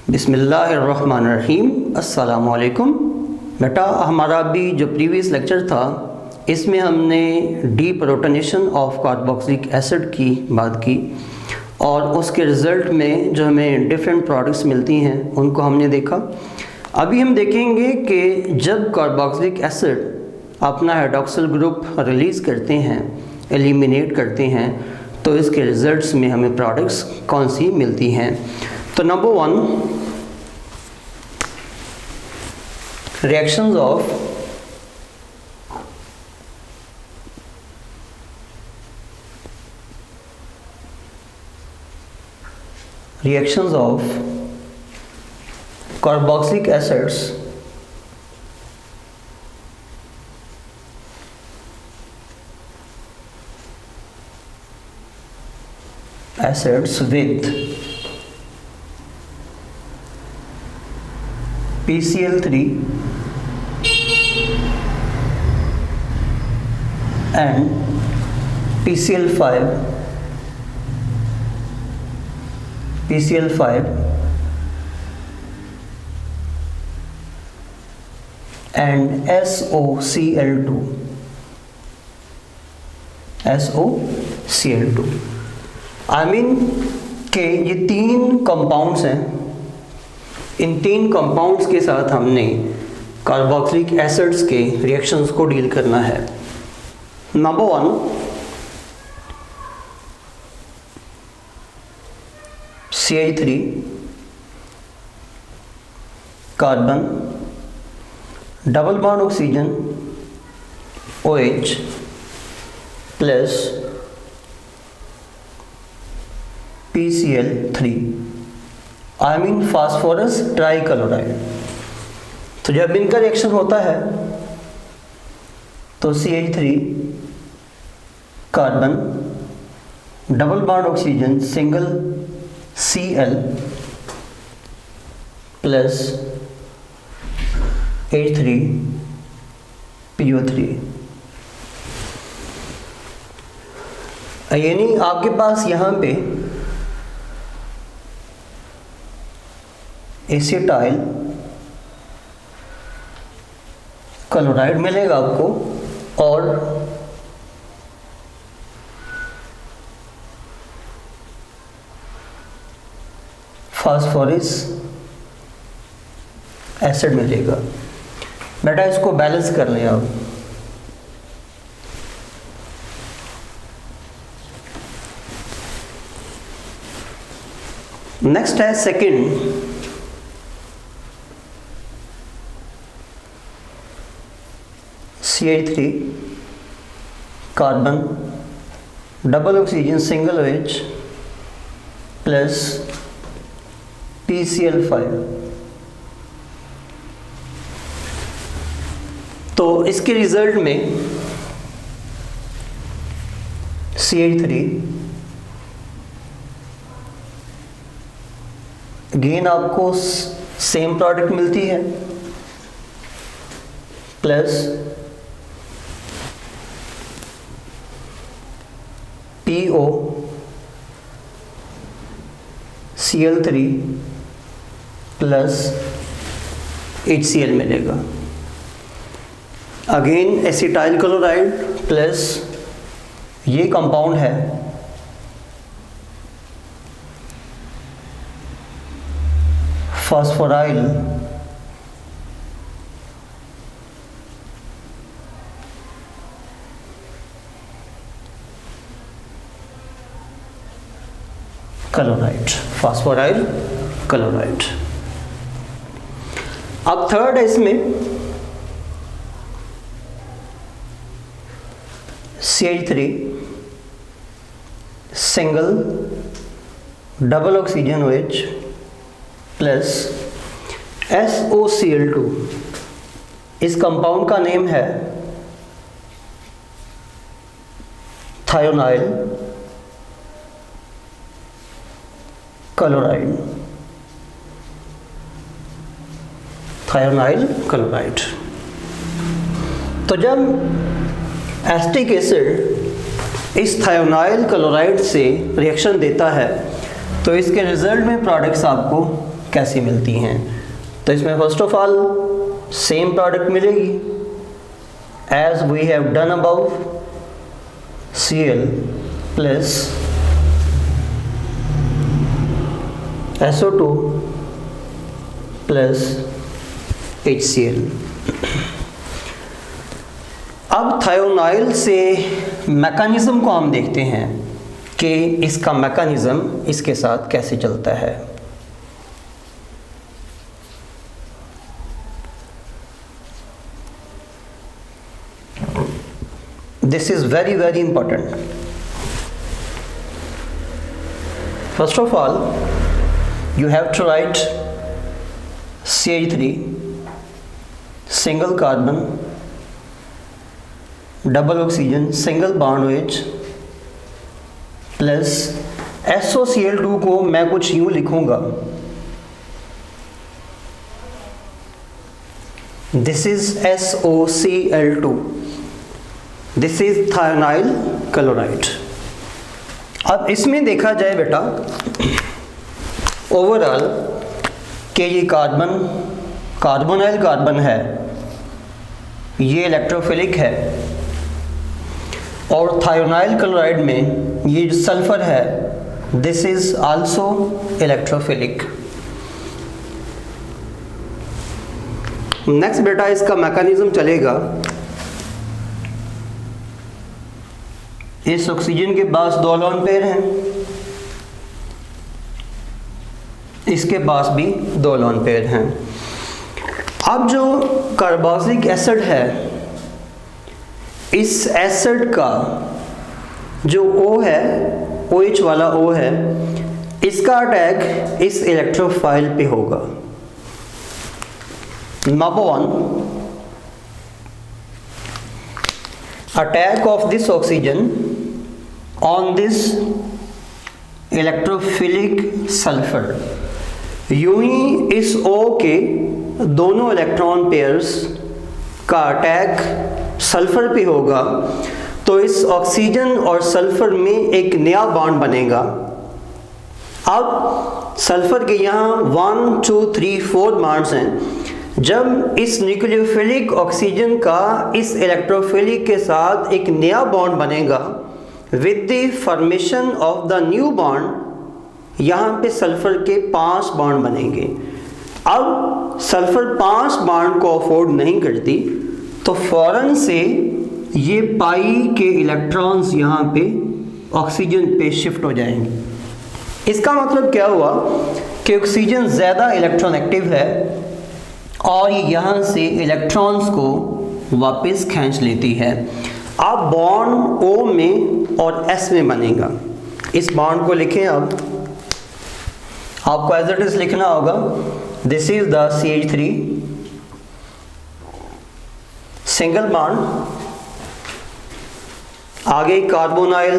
बिस्मिल्लाहिर्रहमानिर्रहीम। अस्सलामुअलैकुम। बेटा, हमारा अभी जो प्रीवियस लेक्चर था इसमें हमने डीप्रोटोनेशन ऑफ कार्बोक्सिलिक एसिड की बात की और उसके रिज़ल्ट में जो हमें डिफरेंट प्रोडक्ट्स मिलती हैं उनको हमने देखा। अभी हम देखेंगे कि जब कार्बोक्सिलिक एसिड अपना हाइड्रॉक्सिल ग्रुप रिलीज़ करते हैं, एलिमिनेट करते हैं, तो इसके रिज़ल्ट्स में हमें प्रोडक्ट्स कौन सी मिलती हैं। तो number 1, reactions of carboxylic acids with PCl3 and PCl5 and SOCl2 I mean के ये 3 कंपाउंड्स हैं। इन 3 कंपाउंड्स के साथ हमने कार्बोक्सिलिक एसिड्स के रिएक्शंस को डील करना है। Number 1, CH3 carbon, double bond oxygen OH plus PCl3 I mean phosphorus trichloride. तो जब इनका रिएक्शन होता है तो CH3 carbon, double bond oxygen single Cl plus H3PO3, यानी आपके पास यहाँ पे एसिटाइल क्लोराइड मिलेगा आपको और फास्फोरस एसिड मिलेगा। बेटा इसको बैलेंस कर लें आप। नेक्स्ट है second, CH3 carbon, double oxygen single OH plus PCl5। तो इसके रिजल्ट में CH3 अगेन आपको सेम प्रोडक्ट मिलती है प्लस POCl3 प्लस HCl मिलेगा। अगेन एसिटाइल क्लोराइड प्लस ये कंपाउंड है फास्फोराइल क्लोराइड, फास्फोराइल क्लोराइड। अब थर्ड है इसमें CH3 single double oxygen OH plus SOCl2। इस कंपाउंड का नेम है थायोनाइल क्लोराइड, थायोनाइल क्लोराइड। तो जब एसिटिक एसिड इस थायोनाइल क्लोराइड से रिएक्शन देता है तो इसके रिजल्ट में प्रोडक्ट्स आपको कैसे मिलती हैं। तो इसमें first of all same product मिलेगी as we have done above, Cl plus SO2 plus HCl। अब थायोनाइल से मैकेनिज़्म को हम देखते हैं कि इसका मैकेनिज़्म इसके साथ कैसे चलता है। This is very very important. First of all, you have to write CH3 single carbon double oxygen single bond OH plus SOCl2 को मैं कुछ यूं लिखूंगा, this is SOCl2, this is thionyl chloride. अब इसमें देखा जाए बेटा ओवरऑल कि ये कार्बोनाइल कार्बन है, ये इलेक्ट्रोफिलिक है, और थायोनाइल क्लोराइड में ये सल्फर है, this is also electrophilic. Next बेटा इसका मैकेनिज्म चलेगा, इस ऑक्सीजन के पास 2 लोन पेयर हैं, इसके पास भी 2 लोन पेयर हैं। अब जो कार्बोक्सिलिक एसिड है, इस एसिड का जो O है, OH वाला O है, इसका अटैक इस इलेक्ट्रोफाइल पे होगा। Number 1, attack of this oxygen on this electrophilic sulphur. यूं ही इस O के दोनों इलेक्ट्रॉन पेयर्स का अटैक सल्फर पे होगा, तो इस ऑक्सीजन और सल्फर में एक नया बॉन्ड बनेगा। अब सल्फर के यहाँ 1 2 3 4 बॉन्ड्स हैं। जब इस न्यूक्लियोफिलिक ऑक्सीजन का इस इलेक्ट्रोफिलिक के साथ एक नया बॉन्ड बनेगा with the formation of the new bond, यहाँ पे सल्फर के 5 बॉन्ड बनेंगे। अब सल्फर 5 बॉन्ड को अफोर्ड नहीं करती, तो फौरन से ये पाई के इलेक्ट्रॉन्स यहाँ पे ऑक्सीजन पे शिफ्ट हो जाएंगे। इसका मतलब क्या हुआ कि ऑक्सीजन ज़्यादा इलेक्ट्रॉनेगेटिव है और ये यहाँ से इलेक्ट्रॉन्स को वापस खींच लेती है। अब बॉन्ड O में और S में बनेगा। इस बॉन्ड को लिखें, अब आपको एज इट इज लिखना होगा, this is the CH3 single bond, आगे कार्बोनाइल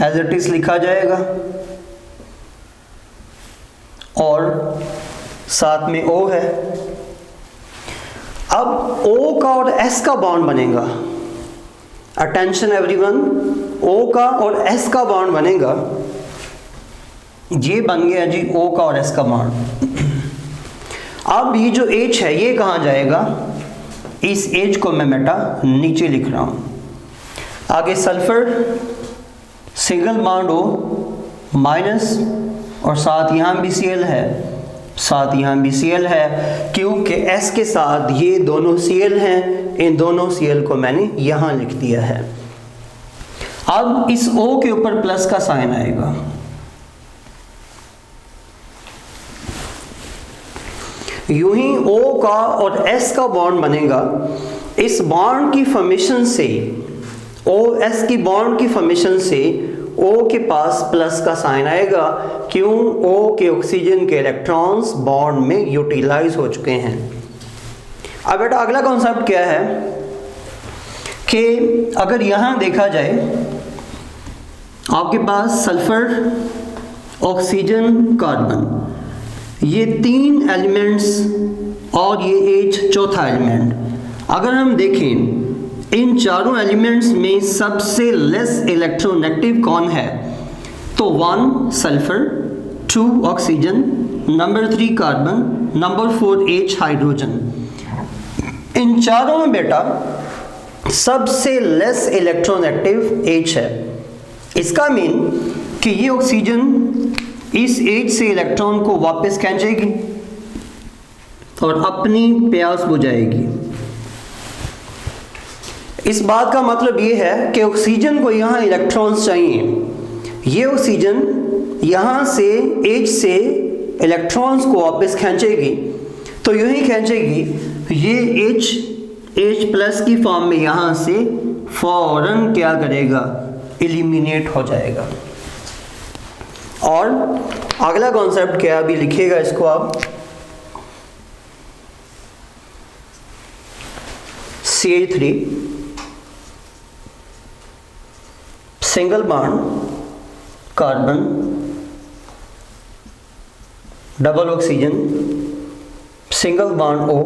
एज इट इज लिखा जाएगा और साथ में O है। अब O का और S का बॉन्ड बनेगा, अटेंशन एवरीवन, O का और S का बॉन्ड बनेगा, ये बन गया जी O का और S का बॉन्ड। अब ये जो H है ये कहाँ जाएगा, इस H को मैं बेटा नीचे लिख रहा हूँ। आगे sulphur single bond O minus, और साथ यहाँ भी Cl है, साथ यहाँ भी Cl है, क्योंकि S के साथ ये दोनों Cl हैं, इन दोनों Cl को मैंने यहाँ लिख दिया है। अब इस O के ऊपर प्लस का साइन आएगा, यूं ही O का और S का बॉन्ड बनेगा। इस बॉन्ड की फॉर्मेशन से, OS की बॉन्ड की फॉर्मेशन से O के पास प्लस का साइन आएगा, क्यों, O के ऑक्सीजन के इलेक्ट्रॉन्स बॉन्ड में यूटिलाइज हो चुके हैं। अब बेटा अगला कॉन्सेप्ट क्या है कि अगर यहाँ देखा जाए, आपके पास सल्फर, ऑक्सीजन, कार्बन, ये 3 एलिमेंट्स और ये H चौथा एलिमेंट। अगर हम देखें इन चारों एलिमेंट्स में सबसे लेस इलेक्ट्रोनेगेटिव कौन है, तो 1 sulphur, 2 oxygen, number 3 carbon, number 4 H hydrogen. इन चारों में बेटा सबसे लेस इलेक्ट्रोनेगेटिव H है। इसका मीन कि ये ऑक्सीजन इस H से इलेक्ट्रॉन को वापस खींचेगी और अपनी प्यास बुझाएगी। इस बात का मतलब ये है कि ऑक्सीजन को यहाँ इलेक्ट्रॉन्स चाहिए। ये ऑक्सीजन यहाँ से H से इलेक्ट्रॉन्स को वापस खींचेगी, तो यूं ही खींचेगी, ये H प्लस की फॉर्म में यहाँ से फौरन क्या करेगा, एलिमिनेट हो जाएगा। और अगला कॉन्सेप्ट क्या, अभी लिखिएगा इसको आप, CH3 single bond carbon, double oxygen, single bond O,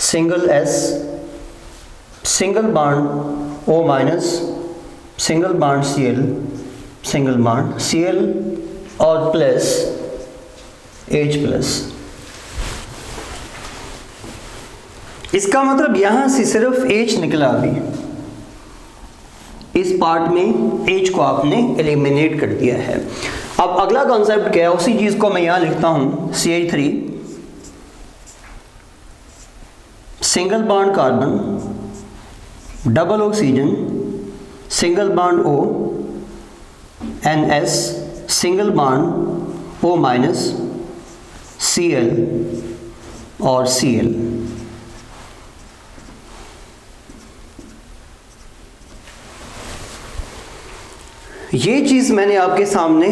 single S, single bond O minus, single bond Cl, single bond Cl और प्लस H प्लस। इसका मतलब यहां से सिर्फ H निकला। अभी इस पार्ट में H को आपने एलिमिनेट कर दिया है। अब अगला कॉन्सेप्ट क्या है, उसी चीज को मैं यहां लिखता हूं, CH3 single bond carbon, double oxygen, single bond O, NS, single bond O minus, Cl और Cl। ये चीज़ मैंने आपके सामने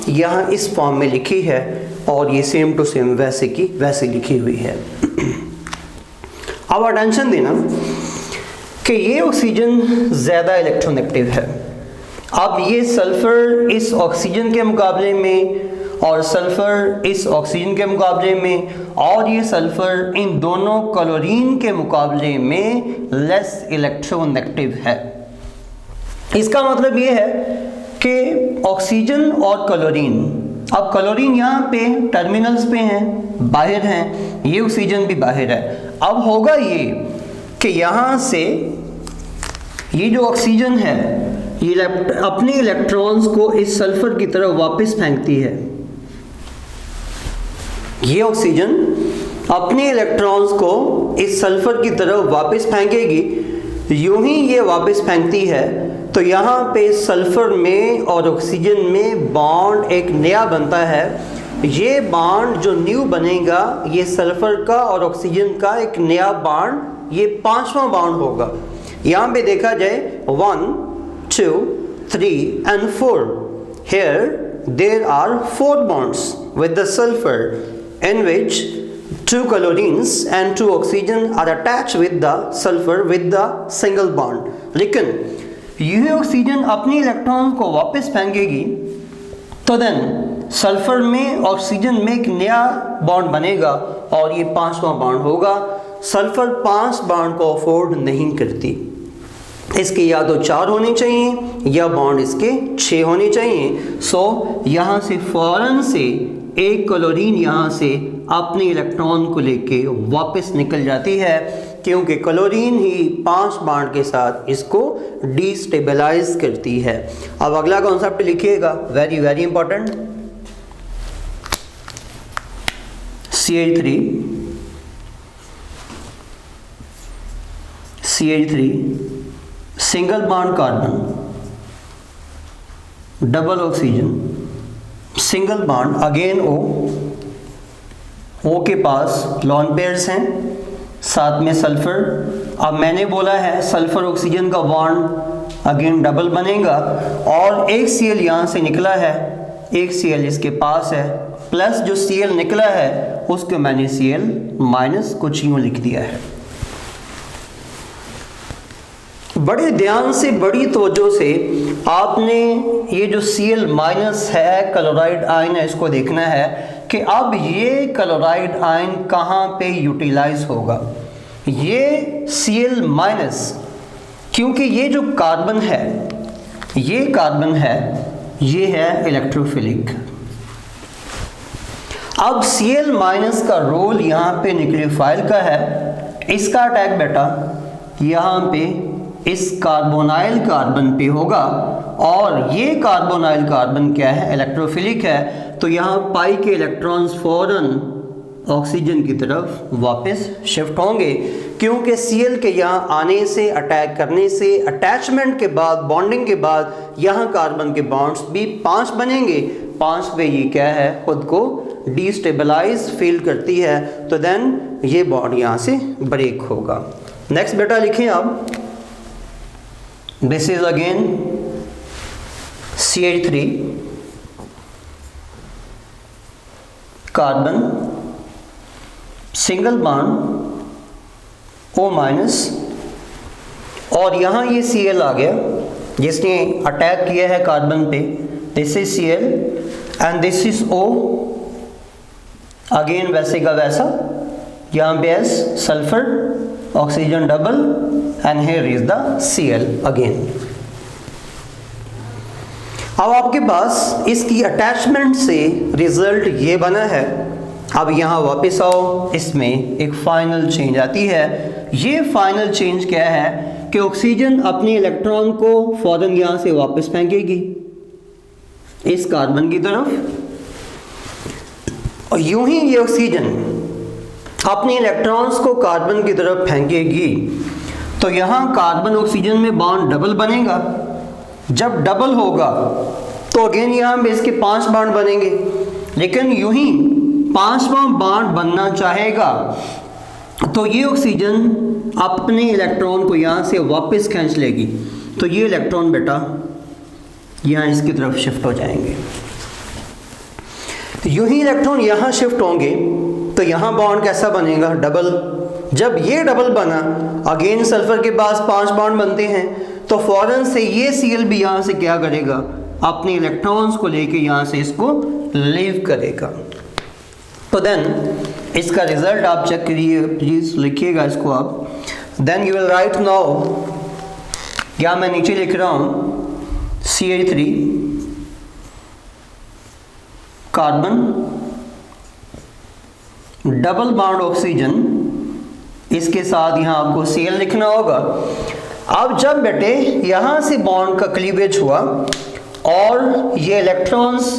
यहाँ इस फॉर्म में लिखी है और ये सेम टू सेम वैसे की वैसे लिखी हुई है। अब अटेंशन देना कि ये ऑक्सीजन ज़्यादा इलेक्ट्रोनेगेटिव है। अब ये सल्फ़र इस ऑक्सीजन के मुकाबले में और सल्फ़र इस ऑक्सीजन के मुकाबले में और ये सल्फ़र इन दोनों क्लोरीन के मुकाबले में लेस इलेक्ट्रोनेगेटिव है। इसका मतलब ये है कि ऑक्सीजन और क्लोरीन, अब क्लोरीन यहाँ पे टर्मिनल्स पे हैं, बाहर हैं, ये ऑक्सीजन भी बाहर है। अब होगा ये कि यहाँ से ये जो ऑक्सीजन है ये अपने इलेक्ट्रॉन्स को इस सल्फर की तरफ वापस फेंकती है। ये ऑक्सीजन अपने इलेक्ट्रॉन्स को इस सल्फर की तरफ वापस फेंकेगी। यूं ही ये वापस फेंकती है तो यहाँ पे सल्फर में और ऑक्सीजन में बॉन्ड एक नया बनता है। ये बॉन्ड जो न्यू बनेगा ये सल्फर का और ऑक्सीजन का एक नया बॉन्ड, ये 5वां बॉन्ड होगा। यहाँ पे देखा जाए 1 2 3 and 4, here there are 4 bonds with the sulfur in which 2 chlorines and 2 oxygen are attached with the sulfur with the single bond। लेकिन यह ऑक्सीजन अपनी इलेक्ट्रॉन को वापस फेंकेगी तो देन सल्फर में ऑक्सीजन में एक नया बॉन्ड बनेगा और ये 5वां बॉन्ड होगा। सल्फर 5 बॉन्ड को अफोर्ड नहीं करती, इसके या तो 4 होने चाहिए या बॉन्ड इसके 6 होने चाहिए। सो यहाँ से फौरन से एक क्लोरीन यहाँ से अपने इलेक्ट्रॉन को लेके वापस निकल जाती है, क्योंकि क्लोरीन ही 5 बॉन्ड के साथ इसको डिस्टेबलाइज करती है। अब अगला कॉन्सेप्ट लिखिएगा, very very important. CH3 single bond carbon, double oxygen, single bond again O के पास लॉन पेयर्स हैं, साथ में सल्फर। अब मैंने बोला है सल्फर ऑक्सीजन का बॉन्ड अगेन डबल बनेगा और एक Cl यहाँ से निकला है, एक Cl इसके पास है, प्लस जो Cl निकला है उसको मैंने Cl माइनस कुछ यूँ लिख दिया है। बड़े ध्यान से, बड़ी तवज्जो से आपने ये जो Cl माइनस है, क्लोराइड आयन है, इसको देखना है कि अब ये क्लोराइड आयन कहाँ पे यूटिलाइज होगा। ये Cl माइनस, क्योंकि ये जो कार्बन है, ये कार्बन है, ये है इलेक्ट्रोफिलिक, अब Cl माइनस का रोल यहाँ पे न्यूक्लियोफाइल का है, इसका अटैक बेटा यहाँ पे इस कार्बोनाइल कार्बन पे होगा, और ये कार्बोनाइल कार्बन क्या है, इलेक्ट्रोफिलिक है, तो यहाँ पाई के इलेक्ट्रॉन्स फौरन ऑक्सीजन की तरफ वापस शिफ्ट होंगे, क्योंकि Cl के यहाँ आने से, अटैक करने से, अटैचमेंट के बाद, बॉन्डिंग के बाद यहाँ कार्बन के बॉन्ड्स भी 5 बनेंगे। 5 पे ये क्या है, खुद को डिस्टेबलाइज फील करती है, तो देन ये बॉन्ड यहाँ से ब्रेक होगा। नेक्स्ट बेटा लिखें आप, this is again CH3 carbon single bond O minus, और यहाँ ये Cl आ गया जिसने अटैक किया है कार्बन पे, this is Cl and this is O, again वैसे का वैसा, यहाँ पे S sulphur oxygen double and here is the Cl again. अब आपके पास इसकी अटैचमेंट से रिजल्ट ये बना है। अब यहाँ वापस आओ, इसमें एक फाइनल चेंज आती है। ये फाइनल चेंज क्या है कि ऑक्सीजन अपने इलेक्ट्रॉन को फौरन यहाँ से वापस फेंकेगी इस कार्बन की तरफ, और यूं ही ये ऑक्सीजन अपने इलेक्ट्रॉन्स को कार्बन की तरफ फेंकेगी, तो यहाँ कार्बन ऑक्सीजन में बॉन्ड डबल बनेगा। जब डबल होगा तो अगेन यहाँ पे इसके 5 बॉन्ड बनेंगे, लेकिन यूं ही 5वां बॉन्ड बनना चाहेगा तो ये ऑक्सीजन अपने इलेक्ट्रॉन को यहाँ से वापस खींच लेगी, तो ये इलेक्ट्रॉन बेटा यहाँ इसकी तरफ शिफ्ट हो जाएंगे। तो यूं ही इलेक्ट्रॉन यहाँ शिफ्ट होंगे तो यहाँ बॉन्ड कैसा बनेगा, डबल। जब ये डबल बना, अगेन सल्फर के पास 5 बॉन्ड बनते हैं, तो फौरन से ये Cl भी यहाँ से क्या करेगा, अपने इलेक्ट्रॉन्स को लेके यहाँ से इसको लीव करेगा। तो देन इसका रिजल्ट आप चेक करिए, प्लीज लिखिएगा इसको आप। Then you will write now, क्या मैं नीचे लिख रहा हूँ CH3 carbon double bond oxygen, इसके साथ यहाँ आपको Cl लिखना होगा। अब जब बेटे यहाँ से बॉन्ड का क्लीवेज हुआ और ये इलेक्ट्रॉन्स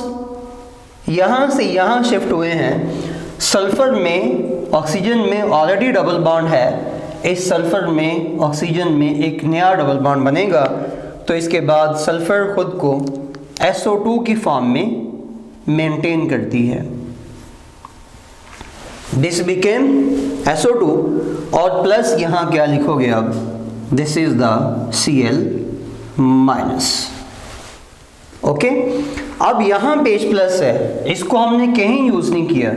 यहाँ से यहाँ शिफ्ट हुए हैं, सल्फर में ऑक्सीजन में ऑलरेडी डबल बॉन्ड है, इस सल्फर में ऑक्सीजन में एक नया डबल बॉन्ड बनेगा, तो इसके बाद सल्फर खुद को SO2 की फॉर्म में मेंटेन करती है। दिस बिकेम SO2 और प्लस यहाँ क्या लिखोगे अब, this is the Cl minus. Okay, अब यहाँ पे H प्लस है, इसको हमने कहीं यूज नहीं किया,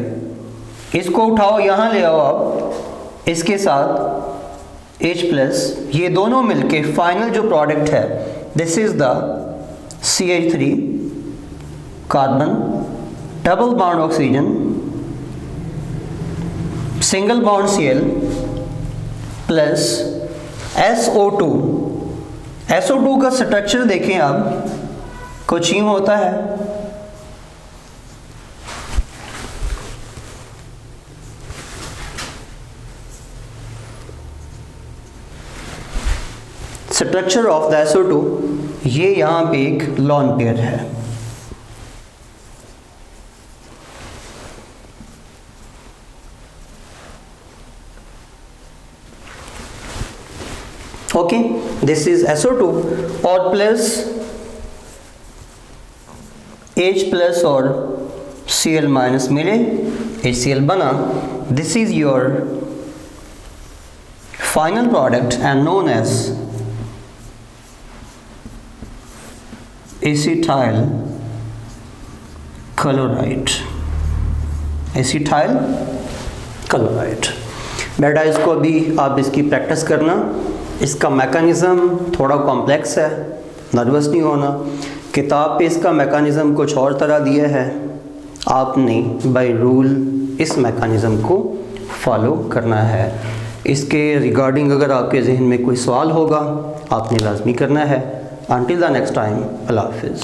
इसको उठाओ यहाँ ले आओ आप, इसके साथ H प्लस, ये दोनों मिलके फाइनल जो प्रोडक्ट है, this is the CH3 carbon double bond oxygen single bond Cl plus SO2। SO2 का स्ट्रक्चर देखें आप, कुछ यूं होता है, स्ट्रक्चर ऑफ द SO2, ये यहां पे एक लॉन पेयर है। ओके, दिस इज SO2 और प्लस H प्लस और Cl माइनस मिले, HCl बना। This is your final product and known as acetyl chloride. Acetyl chloride बेटा, इसको अभी आप इसकी प्रैक्टिस करना। इसका मैकेनिज़्म थोड़ा कॉम्प्लेक्स है, नर्वस नहीं होना। किताब पे इसका मैकेनिज़्म कुछ और तरह दिया है, आपने बाय रूल इस मैकेनिज़्म को फॉलो करना है। इसके रिगार्डिंग अगर आपके जहन में कोई सवाल होगा, आपने लाजमी करना है। Until the next time, Allah Hafiz.